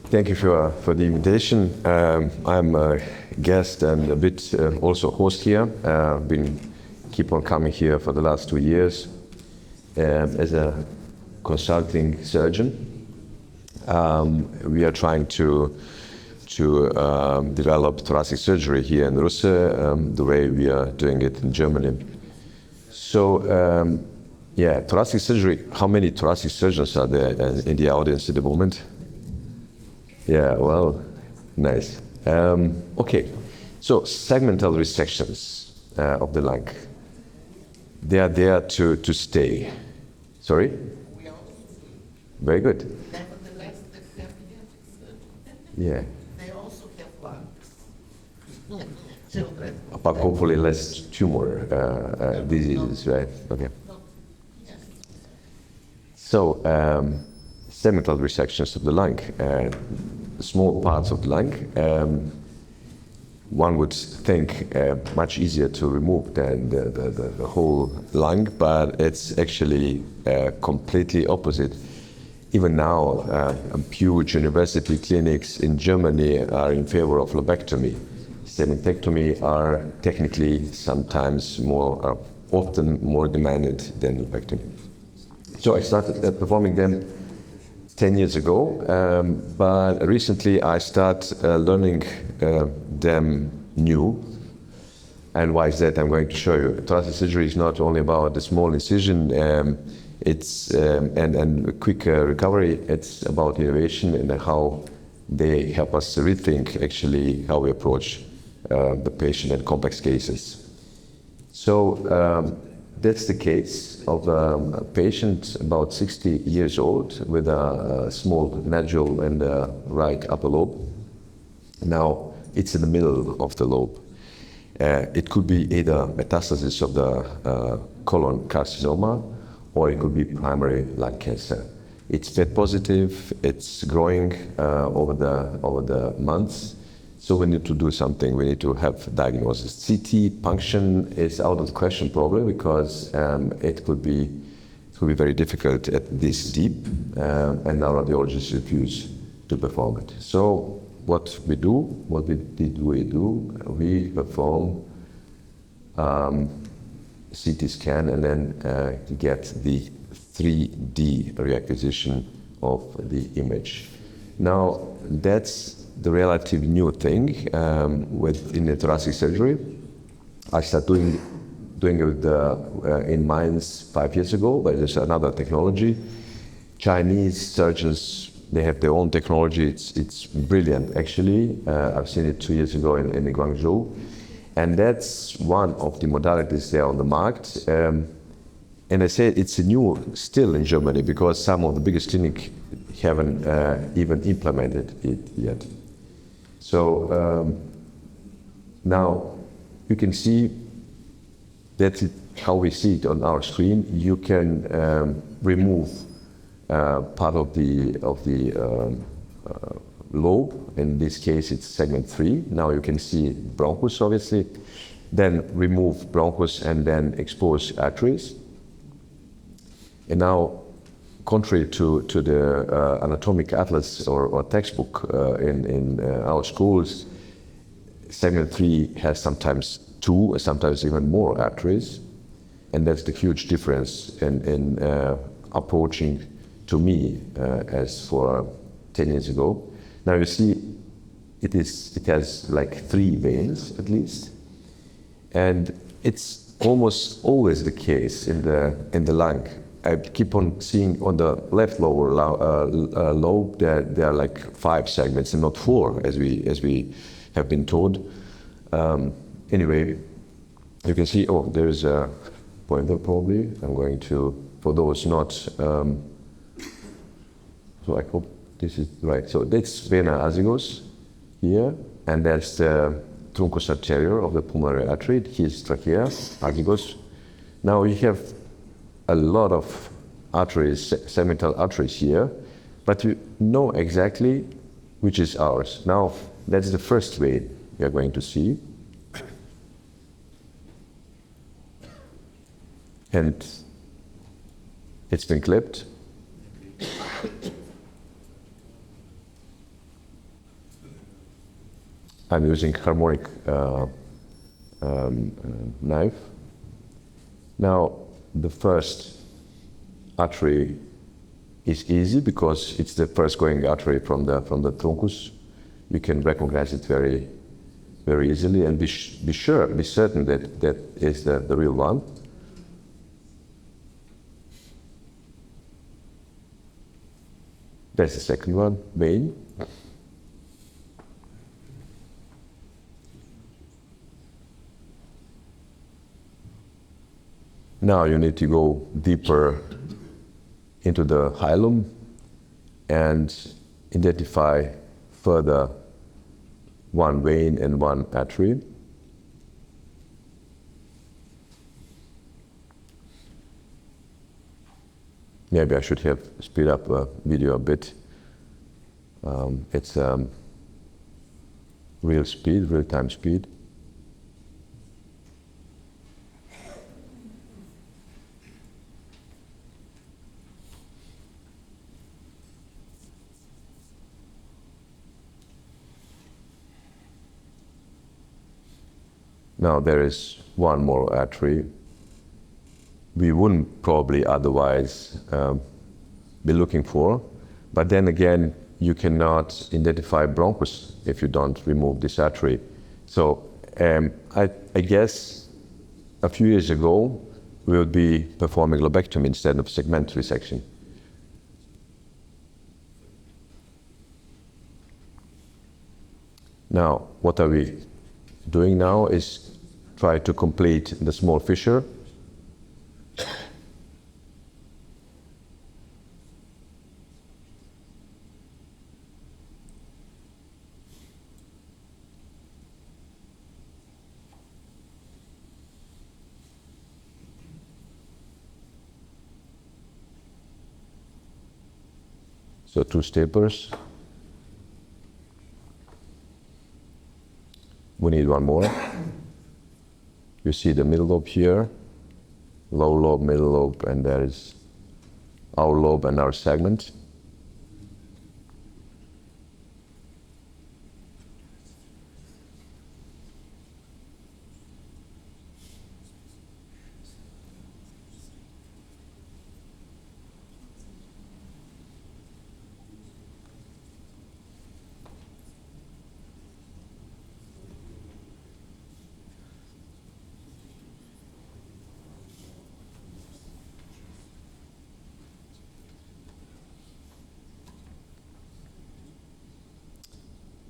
Thank you for the invitation. I'm a guest and a bit also host here. Keep on coming here for the last 2 years as a consulting surgeon. We are trying to develop thoracic surgery here in Russe, the way we are doing it in Germany. So, thoracic surgery. How many thoracic surgeons are there in the audience at the moment? Yeah, well, nice. Okay, so segmental resections of the lung. They are there to stay. Sorry? Very good. Nevertheless, the Yeah. they also have lungs. Children. But hopefully less tumor diseases, right? Okay. So, segmental resections of the lung, small parts of the lung, one would think much easier to remove than the whole lung, but it's actually completely opposite. Even now, huge university clinics in Germany are in favor of lobectomy. Segmentectomy are technically sometimes often more demanded than lobectomy. So I started performing them 10 years ago, but recently I started learning them new. And why is that? I'm going to show you. Thoracic surgery is not only about the small incision and quick recovery. It's about innovation and how they help us rethink actually how we approach the patient in complex cases. So that's the case of a patient about 60 years old with a small nodule in the right upper lobe. Now, it's in the middle of the lobe. It could be either metastasis of the colon carcinoma, or it could be primary lung cancer. It's FET positive, it's growing over the months. So we need to do something, we need to have diagnosis. CT punction is out of the question probably because it could be very difficult at this deep and our radiologists refuse to perform it. So what we do, we perform CT scan and then get the 3D reacquisition of the image. Now that's the relative new thing in the thoracic surgery. I started doing it in Mainz 5 years ago, but there's another technology. Chinese surgeons, they have their own technology. It's brilliant, actually. I've seen it 2 years ago in Guangzhou. And that's one of the modalities there on the market. And I say it's new still in Germany because some of the biggest clinics haven't even implemented it yet. So now you can see that's how we see it on our screen. You can remove part of the lobe. In this case, it's segment 3. Now you can see bronchus, obviously. Then remove bronchus and then expose arteries. And now, contrary to the anatomic atlas or textbook in our schools, segment 3 has sometimes 2, sometimes even more arteries. And that's the huge difference in approaching to me as for 10 years ago. Now you see it has like 3 veins at least. And it's almost always the case in the lung. I keep on seeing on the left lower lobe that there are like 5 segments and not 4 as we have been told. Anyway, you can see, there is a pointer probably. I'm going to, for those not, so I hope this is right. So that's vena azygos here, and that's the truncus arterior of the pulmonary artery. Here's trachea, azygos. Now we have a lot of arteries, segmental arteries here, but we know exactly which is ours. Now, that's the first vein we are going to see. And it's been clipped. I'm using harmonic knife. Now, the first artery is easy because it's the first going artery from the truncus. You can recognize it very easily and be certain that that is the real one. That's the second one, vein. Now you need to go deeper into the hilum and identify further one vein and one artery. Maybe I should have speed up the video a bit. It's real speed, real-time speed. Now there is one more artery. We wouldn't probably otherwise be looking for, but then again, you cannot identify bronchus if you don't remove this artery. So I guess a few years ago, we would be performing lobectomy instead of segment resection. Now, what are we doing now is try to complete the small fissure. So 2 staplers. We need one more. You see the middle lobe here, low lobe, middle lobe, and there is our lobe and our segment.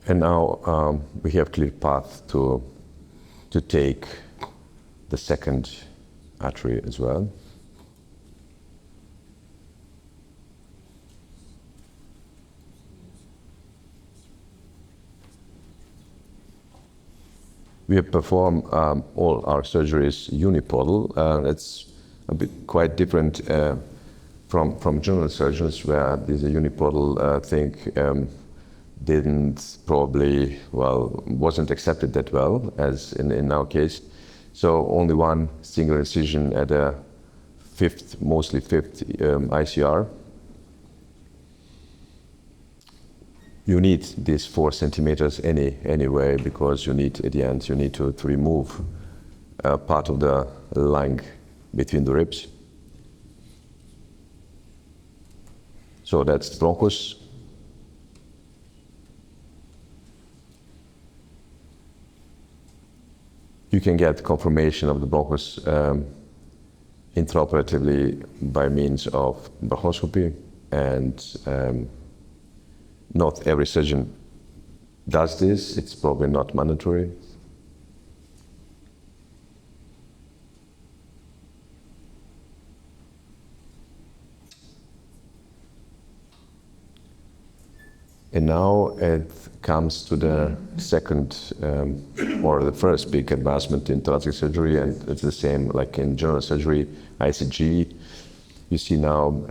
And now we have clear path to take the second artery as well. We have performed all our surgeries unipodal. It's a bit quite different from general surgeons, where this unipodal thing didn't probably, wasn't accepted that well as in our case. So only one single incision at a mostly fifth ICR. You need these 4 centimeters anyway, because you need, at the end, you need to remove part of the lung between the ribs. So that's bronchus. You can get confirmation of the bronchus intraoperatively by means of bronchoscopy, and not every surgeon does this. It's probably not mandatory. And now it comes to the second or the first big advancement in thoracic surgery, and it's the same like in general surgery, ICG. You see now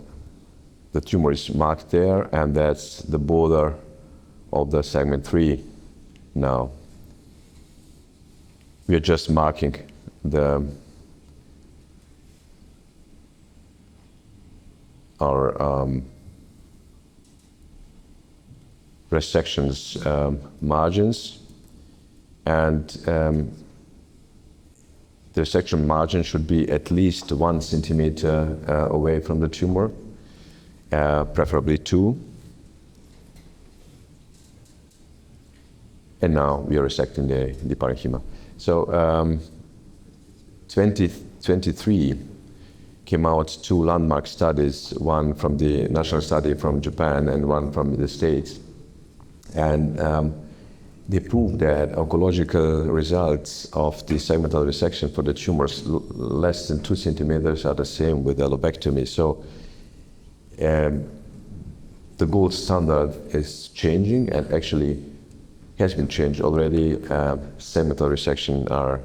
the tumor is marked there, and that's the border of the segment 3 now. We are just marking our resections margins. and the resection margin should be at least 1 centimeter away from the tumor, preferably 2. And now we are resecting the parenchyma. So 2023 came out 2 landmark studies, one from the national study from Japan and one from the States. And they proved that oncological results of the segmental resection for the tumors less than 2 centimeters are the same with the lobectomy. So the gold standard is changing, and actually has been changed already. Segmental resection are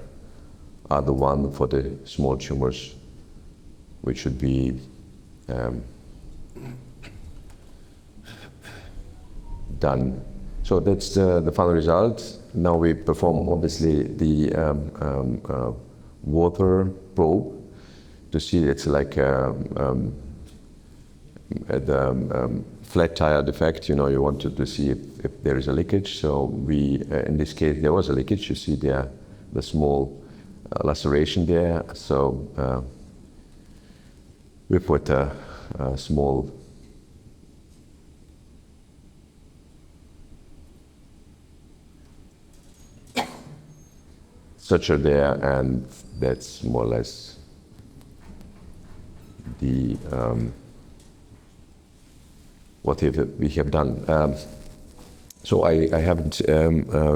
the one for the small tumors, which should be done. So that's the final result. Now we perform obviously the water probe to see it's like the flat tire defect. You know, you wanted to see if there is a leakage. So we, in this case, there was a leakage. You see there the small laceration there. So we put a small suture there, and that's more or less the what we have done. So I haven't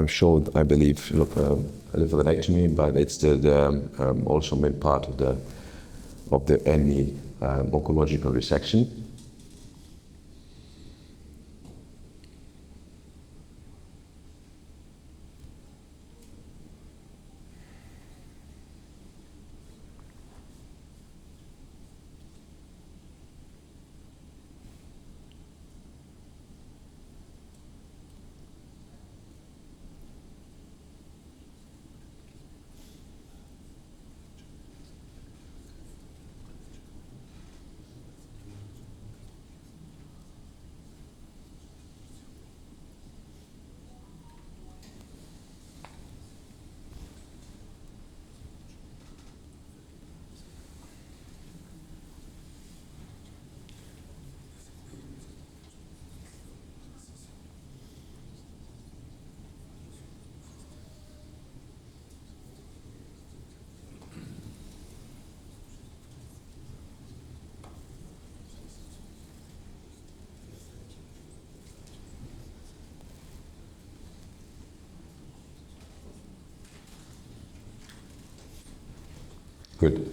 showed, I believe, lymphadenectomy, but it's the also main part of the any oncological resection. Good.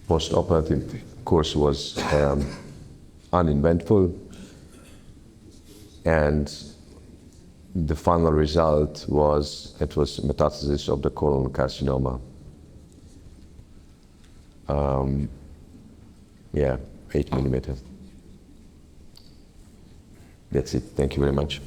Post-operative course was uneventful, and the final result was metastasis of the colon carcinoma. Yeah, 8 millimeters. That's it. Thank you very much.